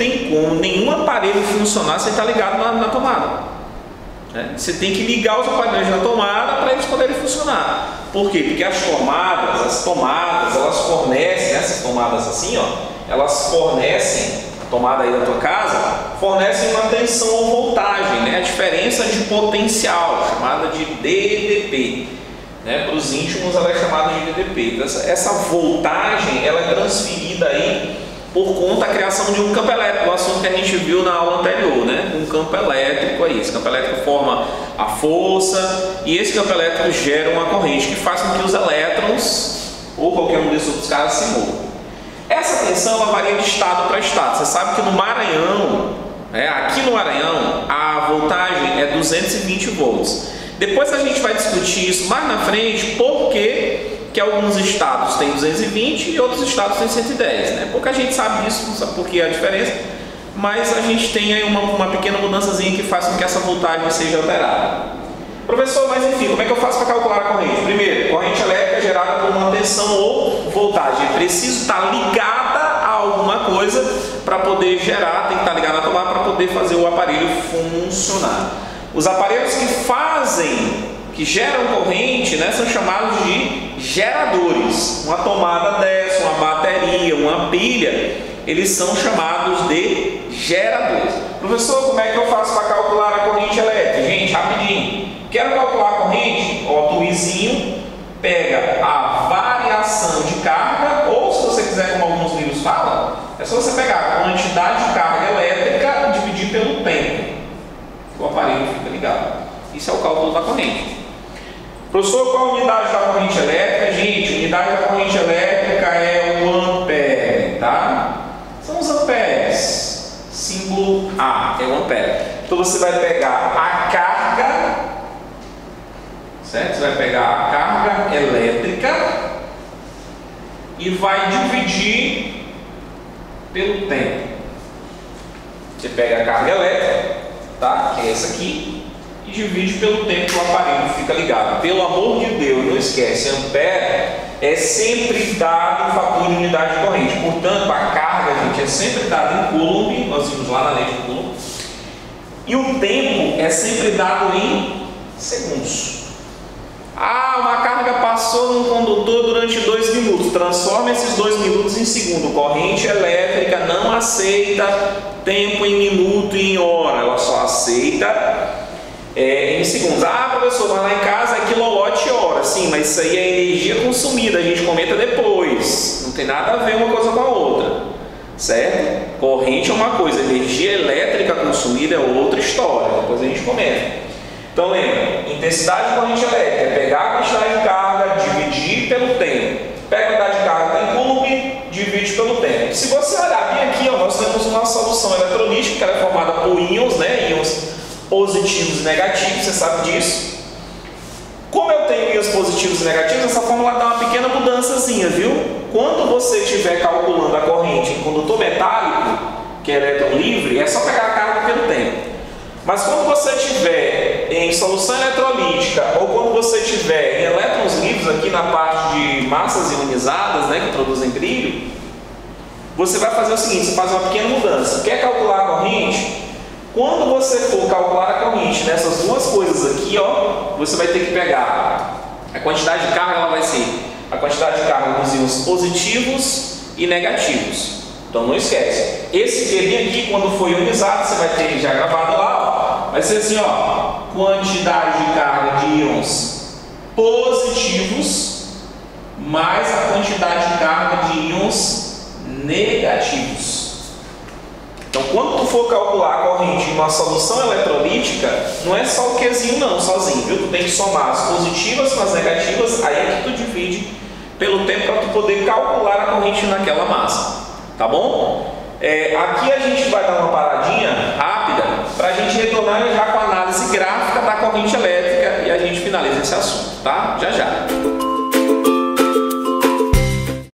tem como nenhum aparelho funcionar sem estar ligado na tomada. Você tem que ligar os aparelhos na tomada para eles poderem funcionar. Por quê? Porque as tomadas, elas fornecem, essas tomadas assim, ó, elas fornecem, a tomada aí da tua casa, fornecem uma tensão ou voltagem, né? A diferença de potencial, chamada de DDP. Para os íntimos ela é chamada de DDP. Então, essa voltagem ela é transferida aí por conta da criação de um campo elétrico, o assunto que a gente viu na aula anterior, né? Um campo elétrico aí. Esse campo elétrico forma a força e esse campo elétrico gera uma corrente que faz com que os elétrons ou qualquer um desses outros caras se movam. Essa tensão ela varia de estado para estado. Você sabe que no Maranhão, aqui no Maranhão, a voltagem é 220 volts. Depois a gente vai discutir isso mais na frente, porque que alguns estados têm 220 e outros estados têm 110, né? Pouca gente sabe disso, não sabe por que a diferença, mas a gente tem aí uma pequena mudançazinha que faz com que essa voltagem seja alterada. Professor, mas enfim, como é que eu faço para calcular a corrente? Primeiro, corrente elétrica é gerada por uma tensão ou voltagem. Eu preciso estar ligada a alguma coisa para poder gerar, tem que estar ligada a tomada para poder fazer o aparelho funcionar. Os aparelhos que geram corrente, né, são chamados de geradores. Uma tomada dessa, uma bateria, uma pilha, eles são chamados de geradores. Professor, como é que eu faço para calcular a corrente elétrica? Gente, rapidinho. Quero calcular a corrente? Ó, o izinho pega a variação de carga, ou se você quiser, como alguns livros falam, é só você pegar a quantidade de carga elétrica e dividir pelo tempo. O aparelho fica ligado. Isso é o cálculo da corrente. Professor, qual a unidade da corrente elétrica? Gente, a unidade da corrente elétrica é o ampere, tá? São os amperes. Símbolo A é o ampere. Então você vai pegar a carga, certo? Você vai pegar a carga elétrica e vai dividir pelo tempo. Você pega a carga elétrica, tá? Que é essa aqui. E divide pelo tempo que o aparelho fica ligado. Pelo amor de Deus, não esquece, ampere é sempre dado em fator de unidade de corrente. Portanto, a carga, gente, é sempre dada em coulomb, nós vimos lá na lei de Coulomb. E o tempo é sempre dado em segundos. Uma carga passou no condutor durante 2 minutos. Transforma esses 2 minutos em segundo. Corrente elétrica não aceita tempo em minuto e em hora. Ela só aceita em segundos. Professor, mas lá em casa é quilowatt-hora. Sim, mas isso aí é energia consumida, a gente comenta depois. Não tem nada a ver uma coisa com a outra, certo? Corrente é uma coisa, energia elétrica consumida é outra história, depois a gente comenta. Então lembra, intensidade de corrente elétrica é pegar a quantidade de carga, dividir pelo tempo. Pega a quantidade de carga em coulomb, divide pelo tempo. Se você olhar bem aqui, nós temos uma solução eletrolítica que ela é formada por íons, né? Íons positivos e negativos, você sabe disso. Como eu tenho íons positivos e negativos, essa fórmula dá uma pequena mudançazinha, viu? Quando você estiver calculando a corrente em condutor metálico, que é elétron livre, é só pegar a carga pelo tempo. Mas quando você estiver em solução eletrolítica ou quando você estiver em elétrons livres, aqui na parte de massas ionizadas, né, que produzem brilho, você vai fazer o seguinte, você faz uma pequena mudança. Quer calcular a corrente? Quando você for calcular a corrente nessas duas coisas aqui, ó, você vai ter que pegar a quantidade de carga, ela vai ser a quantidade de carga dos íons positivos e negativos. Então não esquece. Esse Q bem aqui, quando for ionizado, você vai ter já gravado lá, ó, vai ser assim, ó, quantidade de carga de íons positivos mais a quantidade de carga de íons negativos. Então, quando tu for calcular a corrente em uma solução eletrolítica, não é só o Qzinho não, sozinho, viu? Tu tem que somar as positivas com as negativas, aí é que tu divide pelo tempo para tu poder calcular a corrente naquela massa, tá bom? Aqui a gente vai dar uma paradinha rápida para a gente retornar já com a análise gráfica da corrente elétrica e a gente finaliza esse assunto, tá? Já já.